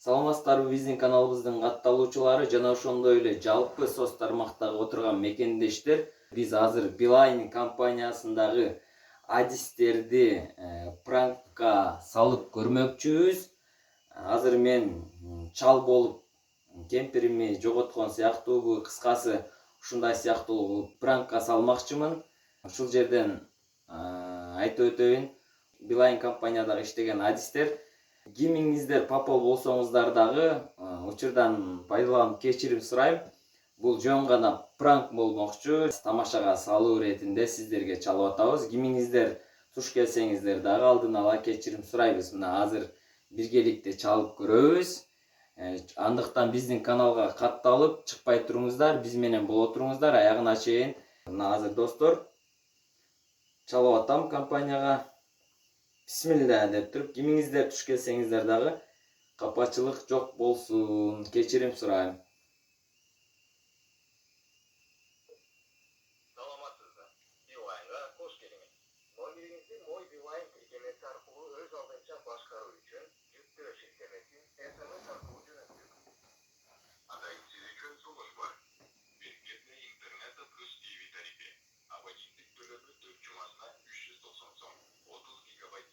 Саламатсыздарбы, биздин каналыбыздын катталуучулары жана ошондой эле жалпы соц тармактагы отурган мекендештер. Биз азыр Билайн компаниясындагы адистерди пранкка салып көрмөкчүбүз. Азыр мен чал болуп кемпиримди жоготкон сыяктуу, кыскасы ушундай сыяктуу пранкка салмакчымын. Ушул жерден айтып өтөйүн. Билайн компаниядагы иштеген адистер, кимиңиздер папа болсоңуздар дагы учурдан пайдаланып кечирим сурайм. Бул жөн гана пранк болмокчу. Тамашага салуу иретинде сиздерге чалып атабыз. Кимиңиздер туш келсеңиздер дагы алдын ала кечирим сурайбыз. Мына азыр биргеликте чалып көрөбүз. Андыктан биздин каналга катталып чыкпай туруңуздар, биз менен боло туруңуздар аягына чейин. Мына азыр достор чалып атам компанияга. Бисмилля деп туруп, кимиңиздер туш келсеңиздер дагы капачылык жок болсун, кечирим сурайм. Саламатсыздар. Билайнга кош келиңиз. Номериңизди Мой Билайн тиркемеси аркылуу өз алдынча башкаруу үчүн жүктөө шектемесин SMS аркылуу жөнөттүк. Атайын сиз үчүн сунуш бар. Биргетне интернет плюс TV тарифи. Абоненттик төлөмү 4 жумасына 390 сом. 30 гигабайт.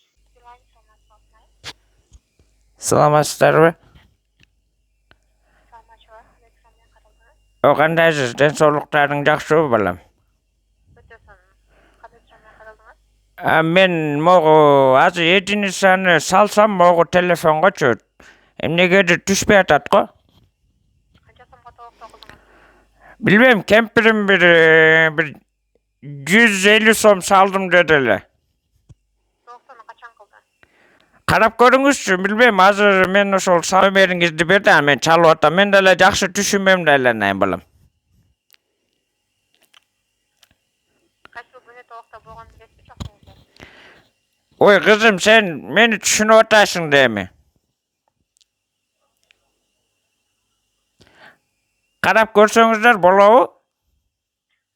Саламатсыздарбы? Кандайсыз? Денсаулыктарың жакшыбы, балам? Мен могу азыр единицаны салсам могу телефонгочу эмнегедир түшпөй атат го. Билбейм, кемпирим бир 150 сом салдым деди эле. Карап көрүңүзчү, билбейм, азыр мен ошол номериңизди берди, мен чалып атам. Мен деле жакшы түшүнбөйм деле, балам. Ой, кызым, сен мени түшүнүп атасың деми. Карап көрсөңүздөр болобу?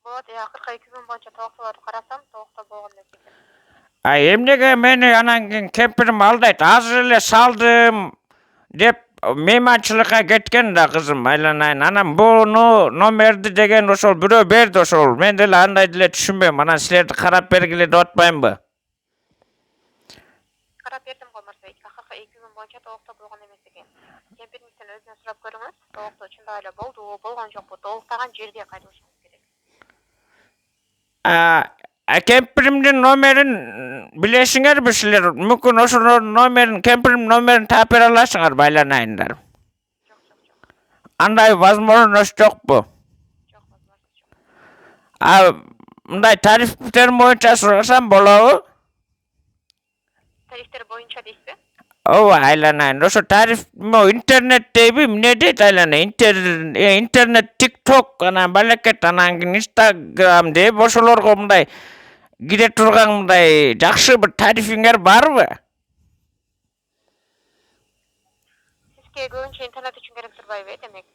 Болот, 42 күн боюнча токтолорду карасам, токто болгон экен. Эмнеге мени анан кийин кемпирим алдайт, азыр эле салдым деп мейманчылыкка кеткен да, кызым, айланайын. Анан буну номерди деген ошол бирөө берди ошол. Мен деле андай деле түшүнбөйм. Анан силерди карап бергиле деп атпаймынбы? Карап бердим го, мырза. 42 күн боюнча токто болгон эмес экен. Кемпириңизден өзүнөн сурап көрүңүз. Токто чындап эле болдубу, болгон жокпу? Толуктаган жерге кайтышыңыз керек. Кемпиримдин номерин билесиңерби силер? Мүмкүн ошол номерин, кемпирим номерин таап бере аласыңарбы, айланайындар? Жок. Андай возможность жокпу? Жок, возможность жок. Мындай тарифтер боюнча сурасам болобу? Тарифтер боюнча дейсизби? Ооба, айланайын. Ошо тариф интернет дейби, эмне дейт, айланайын? Интернет, TikTok, анан балекет, анан Instagram дейби, ошолорго мындай кире турган мындай жакшы бир тарифиңер барбы? Сизге көбүнчө интернет үчүн керек турбайбы, демек?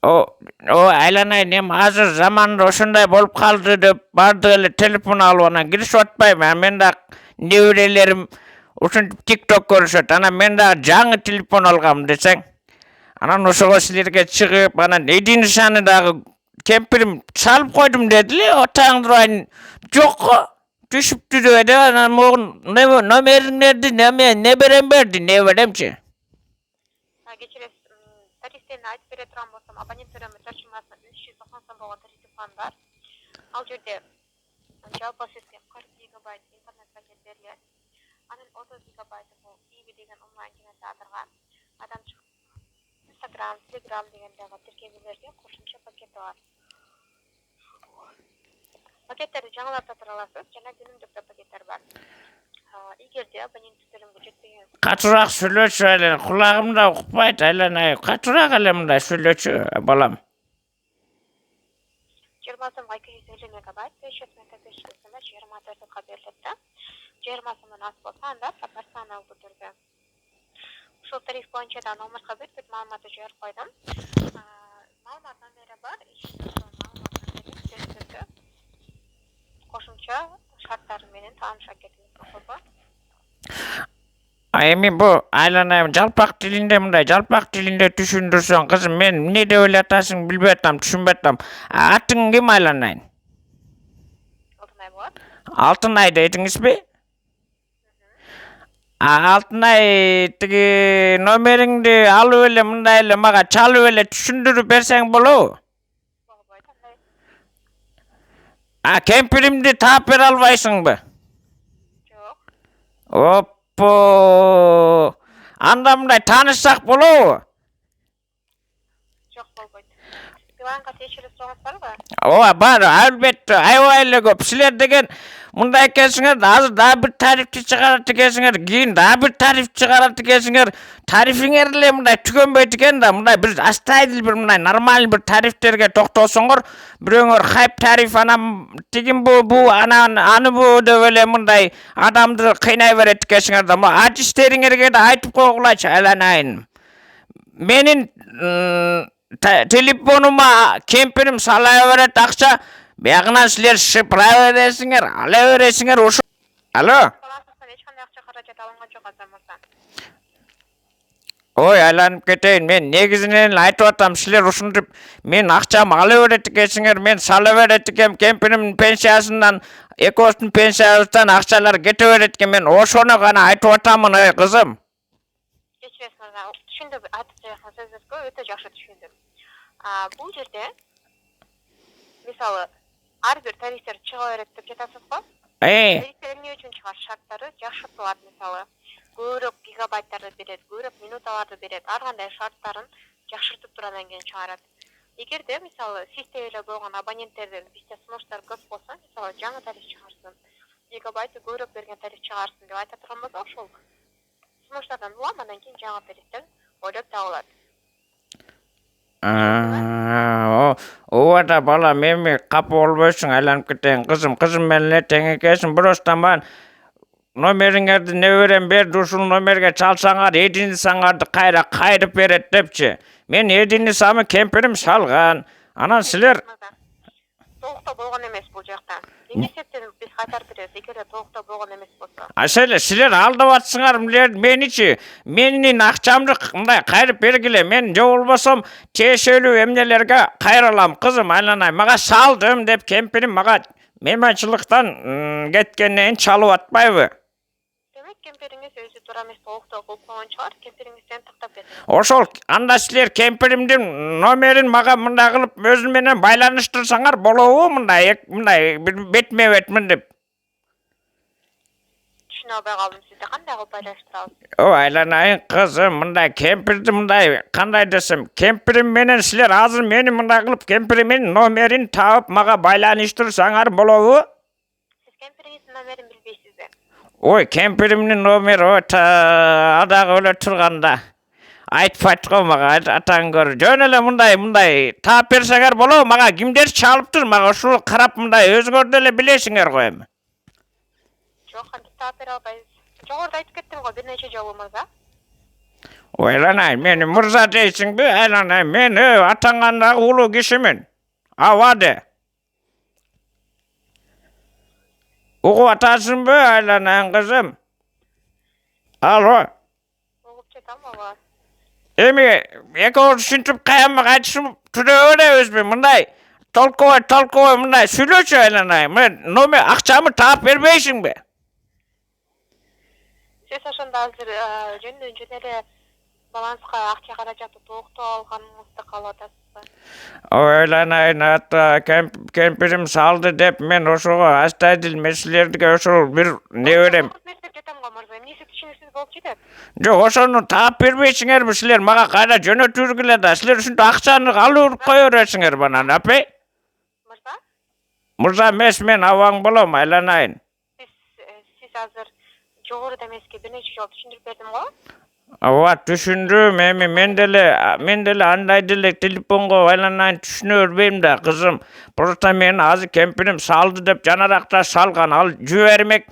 Айланайын, эми азыр заманда ошондой болуп калды деп бардык эле телефон алып анан киришип атпайбы? Мен да неберелерим ушинтип TikTok көрүшөт. Анан мен да жаңы телефон алгам десең. Анан ошого силерге чыгып, анан единицаны дагы кемпирим салып койдум дедили, отаңдырайын. Жокко, түшүптү деди. Анан номериңерди не берем берди, не беремчи? Кечиресиз, тарифтен айтып бере турган болсом, абонент төлөмү 4 жумасына 390 сом болгон тариф бар. Ал жерде жалпы сизге 40 гигабайт интернет пакет берилет. Анын 30 гигабайты бул TV деген онлайн кинотеатрга, андан Instagram, Telegram дегендеги тиркемелерге кошумча пакети бар. Пакеттерди жаңылап да тура аласыз, жана күнүмдүк да пакеттер бар. Эгерде абоненттик төлөмгө жетпеген. Катуураак сүйлөчү, айлан, кулагымда укпайт, айланай. Катуураак эле мындай сүйлөчү, балам. 20 сомго 250 мегабайт, 500 мегабайт 24 берилет да. 20 сомдон аз болсо, анда пропорционалдуу түрдө. Ушул тариф боюнча да номерге бүт маалыматты жиберип койдум. Маалымат номери бар, кошумча шарттары менен тааныша кетиңиз болобу? Emin bu aylanayım jalpak dilinde mınday jalpak dilinde düşündürsen kızım men ne de öyle atasın bilbetam düşünbetam. Atın kim aylanayın? Алтынай болады. Altınay deydin ismi? Altınay tigi nomeringdi alıp öyle mınday ele maga çalıp öyle düşündürüp bersen bolu. Болбойт андай. Kempirimdi tap ber albaysın mı? Жок. Oppo. Anda mınday tanışsak bolu. Жок болбойт. Билайнга текшерип сураңыз барбы? Ova var elbette ayvayla köp siler degen mınday kesinger hazır daha bir tarifçi çıkarttı kesinger giyin daha bir tarif çıkarttı kesinger tarifingerle mınday tükönbey tüken da mınday bir astaydil bir mınday normal bir tarifterge toktosungur biröңөр hype tarif anam tigin bu anı bu da böyle mınday adamdı kıynay veretti kesinger da bu acisteringерге de aytıp koğulaç aylanayın menin telefonuma kempirim salayıveret akça beyagынан силер шыпырай бересиңер ала бересиңер ошо алло Балансыздан эч кандай акча каражат алынган жок Азар мырза. ой айланып кетейин мен негизинен айтып атам силер ушинтип мен акчамы ала берет экенсиңер мен сала берет экем кемпиримдин пенсиясынан экөөбүздүн пенсиябыздан акчалар кете берет экен мен ошону гана айтып атамын ey кызым Кечиресиз мырза. Түшүндүм. Айтып жаткан сөзүңүзгө өтө жакшы түшүндүм. Бул жерде мисалы ар бир тарифтер чыга берет деп жатасыз го? Тарифтер эмне үчүн чыгат? Шарттары жакшыртылат мисалы. Көбүрөөк гигабайттарды берет, көбүрөөк минуталарды берет. Ар кандай шарттарын жакшыртып туруп анан кийин чыгарат. Эгерде мисалы сизде эле болгон абоненттерден бизде сунуштар көп болсо, мисалы жаңы тариф чыгарсын, гигабайтты көбүрөөк берген тариф чыгарсын деп айта турган болсок, ошол сунуштардан улам анан кийин жаңы тарифтен ойлоп табылат. ооба да бала меми капа болбойсуң айланып кетейин кызым менен эле тең экенсиң просто ман номериңерди неберем берди ушул номерге чалсаңар единицаңарды кайра кайрып берет депчи мен единицамы кемпирим салган анан силер Толуктоо болгон эмес бул жакта. Эмне себептен биз кайтарып беребиз эгерде толуктоо болгон эмес болсо? силер алдап атсыңар меничи менин акчамды мындай кайрып бергиле мен же болбосом тиешелүү эмнелерге кайралам кызым айланай мага салдым деп кемпирим мага мейманчылыктан кеткенден чалып атпайбы Демек кемпириңиз өзү туура эмес толуктоо кылып койгон чыгар, кемпириңизден тактап кетиңиз. ошол анда силер кемпиримдин номерин мага мындай кылып өзүм менен байланыштырсаңар болобу мындай бетме бет мынтип Түшүнө албай калдым сизди кандай кылып байланыштырабыз? айланайын кызым мындай кемпирди мындай кандай десем кемпирим менен силер азыр мени мындай кылып кемпиримдин номерин таап мага байланыштырсаңар болобу Сиз кемпириңиздин номерин билбейсизби? ой кемпиримдин номери адагы өлө турганда айтпайт го мага атаң көр жөн эле мындай таап берсеңер болобу мага кимдер чалыптыр мага ушул карап мындай өзүңөр деле билесиңер го эми Жок, кантип таап бере албайбыз. Жогоруда айтып кеттим го бир нече жолу мырза. ойланай мени мырза дейсиңби айланай мен атаңганда улуу кишимин абады угуп атасыңбы айланайын кызым алло Угуп жатам ооба. эми экөөбүз ушинтип каямак айтышып жүрө беребизби мындай толкобой мындай сүйлөчү айланай мен номер акчамы таап бербейсиңби Сиз ошондо азыр жөн эле баланска акча каражаты толуктоо алганыңызды каалап атасызбы? ойланайын ата кемпирим салды деп мен ошого астайдыл меселерге ошол бир не берем Деп жатам го мырза. Эмнеси түшүнүксүз болуп жатат? жок ошону таап бербейсиңерби силер мага кайра жөнөтүргүлө да силер ушинтип акчаны алып кое бересиңер анан апай Мырза, мырза эмес мен абаң болом айланайын сиз азыр жогоруда эмеске бир нече жолу түшүндүрүп бердим го. ооба түшүндүм эми мен деле андай деле телефонго айланайын түшүнө бербейм да кызым просто мен азыр кемпирим салды деп жанаракта салган ал жибермек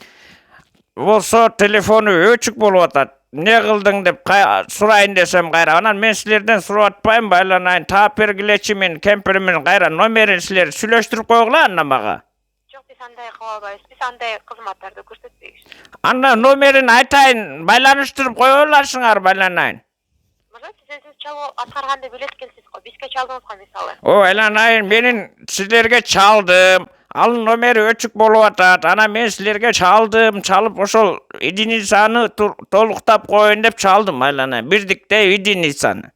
болсо телефону өчүк болуп атат эмне кылдың деп сурайын десем кайра анан мен силерден сурап атпаймынбы айланайын таап бергилечи мен кемпиримдин кайра номерин силер сүйлөштүрүп койгула андан мага Жок, биз Биз андай кыла албайбыз. Биз андай кызматтарды көрсөтпөйбүз. Анда номерин айтайын, байланыштырып кое аласыңар, байланайын. Мырза, сиз өзүңүз чалуу аткарганды билет экенсиз го. Бизге чалдыңыз го мисалы. О, байланайын, менин силерге чалдым. Ал номери өчүк болуп атат. Ана мен силерге чалдым, чалып ошол единицаны толуктап коеюн деп чалдым, байланайын. Бирдикте единицаны.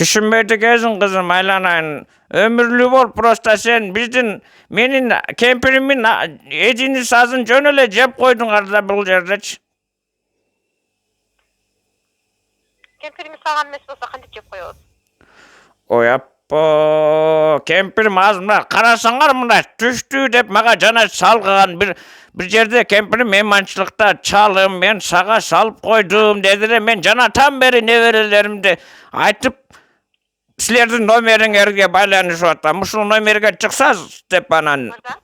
Түшүнбөйт экенсиң, кызым, айланайын. Өмүрлүү бол, просто сен менин кемпиримин единицасын жөн эле жеп койдуңар да бул жердечи. Кемпириңиз саган эмес болсо кантип жеп коебуз? Ой, аппо, кемпирим азыр мына карасаңар мына түштү деп мага жана салган бир жерде кемпирим мейманчылыкта чалым, мен сага салып койдум деди эле, мен жанатан бери неберелеримди айтып силердин номериңерге байланышып атам. Ушул номерге чыкса деп анан. Мырза,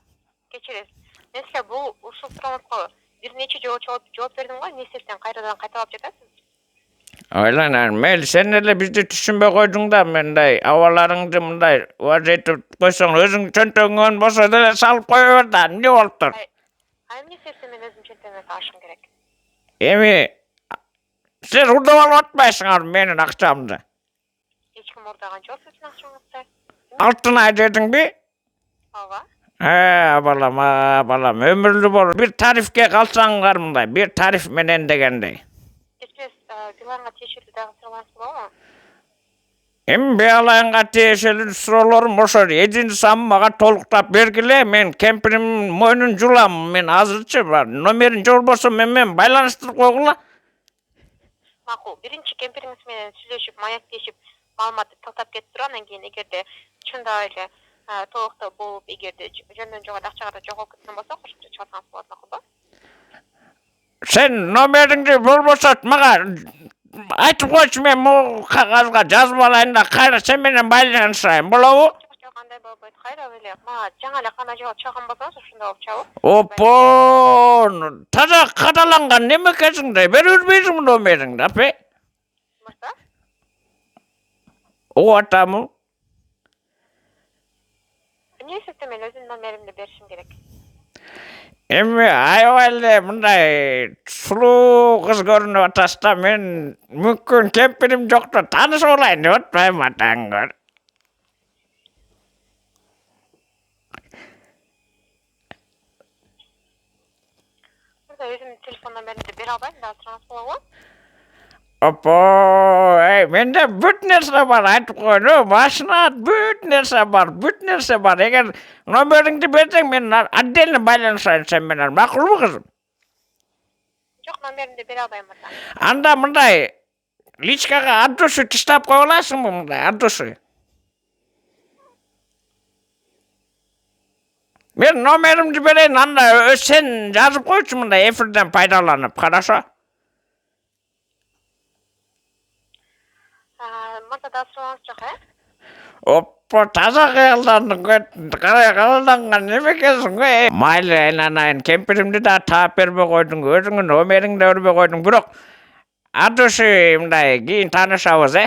кечиресиз. Мен сизге бул ушул суроңузга бир нече жолу жооп бердим го. Эмне себептен кайрадан кайталап жатасыз? Ойланайын, мейли, сен эле бизди түшүнбөй койдуң да, мындай абаларыңды мындай этип койсоң, өзүң чөнтөгүңөн болсо деле салып кое бер да, эмне болуптур? Эмне себептен мен өзүм чөнтөгүмө салышым керек? Эми сен урдап алып атпайсыңар менин акчамды. Эч ким урдаган жок сиздин акчаңызды. Алтынай дедиңби? Ооба. Балам, өмүрлүү бол. Бир тарифке калсаңар мындай, бир тариф менен дегендей. Кечиресиз, Билайнга тиешелүү дагы суроолоруңуз болобу? Эми Билайнга тиешелүү суроолорум ошо единицаны мага толуктап бергиле, мен кемпиримдин мойнун жулам, мен азырчы номерин жолбосо мен байланыштырып койгула. Макул, биринчи кемпириңиз менен сүйлөшүп, маектешип, маалыматты тактап кетип туруп, анан кийин эгерде чындап эле толуктоо болуп, эгерде жөндөн жогот акчага жоголуп кеткен болсо, кошумча чыгарсаңыз болот, макулбу? Sen номериңди болбосо мага айтып койчу, мен могу кагазга жазып алайын да кайра сен менен байланышайын, болобу? Жок, андай болбойт. Кайра эле мага жаңы эле кана жолу чалган болсоңуз, ошондой болуп чалып. Опо, таза кадаланган неме экенсиң да, бере бербейсиңби номериңди, апе? Мырза? Угуп атамы? Эмне себептен мен өзүмдүн номеримди беришим керек? Эми аябай эле мындай сулуу кыз көрүнүп атасыз да, мен мүмкүн кемпирим жокто таанышып алайын деп атпайбы атаңгар? Мырза, өзүмдүн телефон номеримди бере албайм, дагы сураңыз болобу? Опо, менде бүт нерсе бар, айтып коеюн, машина, бүт нерсе бар. Эгер номериңди берсең, мен отдельно байланышайын сен менен, макулбу кызым? Жок, номеримди бере албайм, мырза. Анда мындай личкага от души тыштап кое аласыңбы, мындай от души? Мен номеримди берейин, анда сен жазып койчу мындай эфирден пайдаланып, хорошо? Мырза, дагы сурооңуз жок, Оппо, таза кыялданган неме экенсиң го? Майли, айланайын, кемпиримди да таап бербей койдуң, өзүңдүн номериңди да бербей койдуң, бирок от души мындай кийин таанышабыз,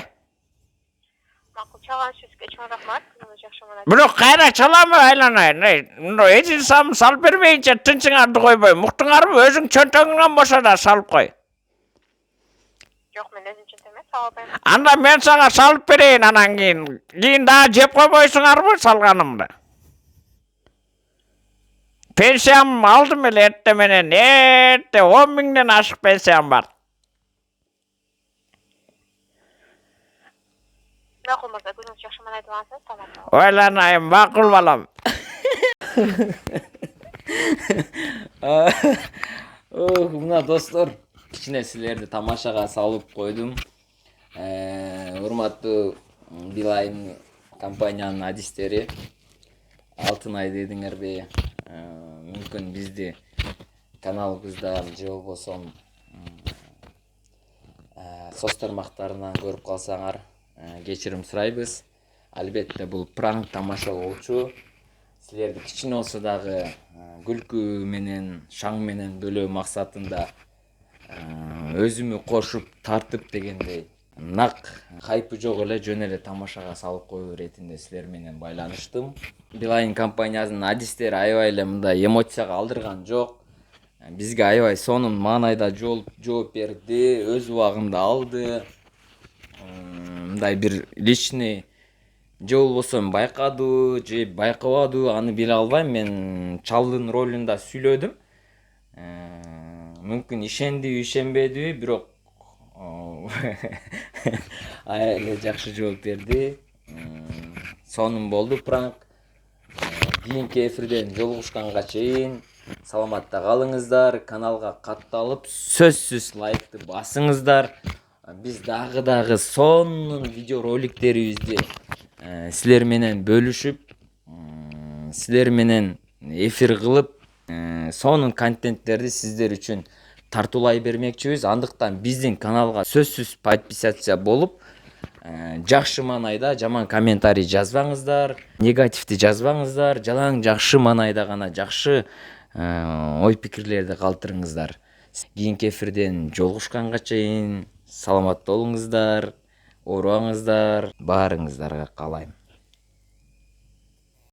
Макул, чалган сөзгө чоң рахмат. Күнүңүз жакшы болот. Бирок кайра чаламы, айланайын, мындай единицаны салып бермейинче тынчыңарды койбойм, уктуңарбы? Өзүң чөнтөгүңөн болсо да салып кой. Жок, мен өзүм чөнтөгүмө сала албайм. Анда мен сага салып берейин, анан кийин дагы жеп койбойсуңарбы салганымды? Пенсиям алдым эле эртең менен, 10 миңден ашык пенсиям бар. Макул, мырза, күнүңүз жакшы болот айтылгансыз, саламат болуңуз. Ойланайын, макул балам. Мына достор, кичине силерди тамашага салып койдум. Урматтуу Билайн компаниянын адистери, Алтынай дедиңерби, мүмкүн бизди каналыбызда же болбосо соц тармактарынан көрүп калсаңар, кечирим сурайбыз. Албетте бул пранк тамаша болчу. Силерди кичине болсо дагы күлкү менен, шаң менен бөлөө максатында өзүмү кошуп тартып дегендей нак хайпы жок эле жөн эле тамашага салып коюу иретинде силер менен байланыштым. Билайн компаниясынын адистери аябай эле мындай эмоцияга алдырган жок. Бизге аябай сонун маанайда жооп берди, өз убагында алды. Мындай бир личный же болбосо байкады же байкабады, аны биле албайм. Мен чалдын ролунда сүйлөдүм. Мүмкүн ишендиби, ишенбедиби, бирок аябай эле жакшы жооп берди. Сонун болду пранк. Кийинки эфирден жолугушканга чейин саламатта калыңыздар, каналга катталып сөзсүз лайкты басыңыздар. Биз дагы сонун видео роликтерибизди силер менен бөлүшүп, силер менен эфир кылып, сонун контенттерди сиздер үчүн тартуулай бермекчибиз. Андыктан биздин каналга сөзсүз подписаться болуп, жакшы маанайда жаман комментарий жазбаңыздар, негативди жазбаңыздар, жалаң жакшы маанайда гана жакшы ой пикирлерди калтырыңыздар. Кийинки эфирден жолугушканга чейин саламатта болуңуздар, оорубаңыздар, баарыңыздарга каалайм.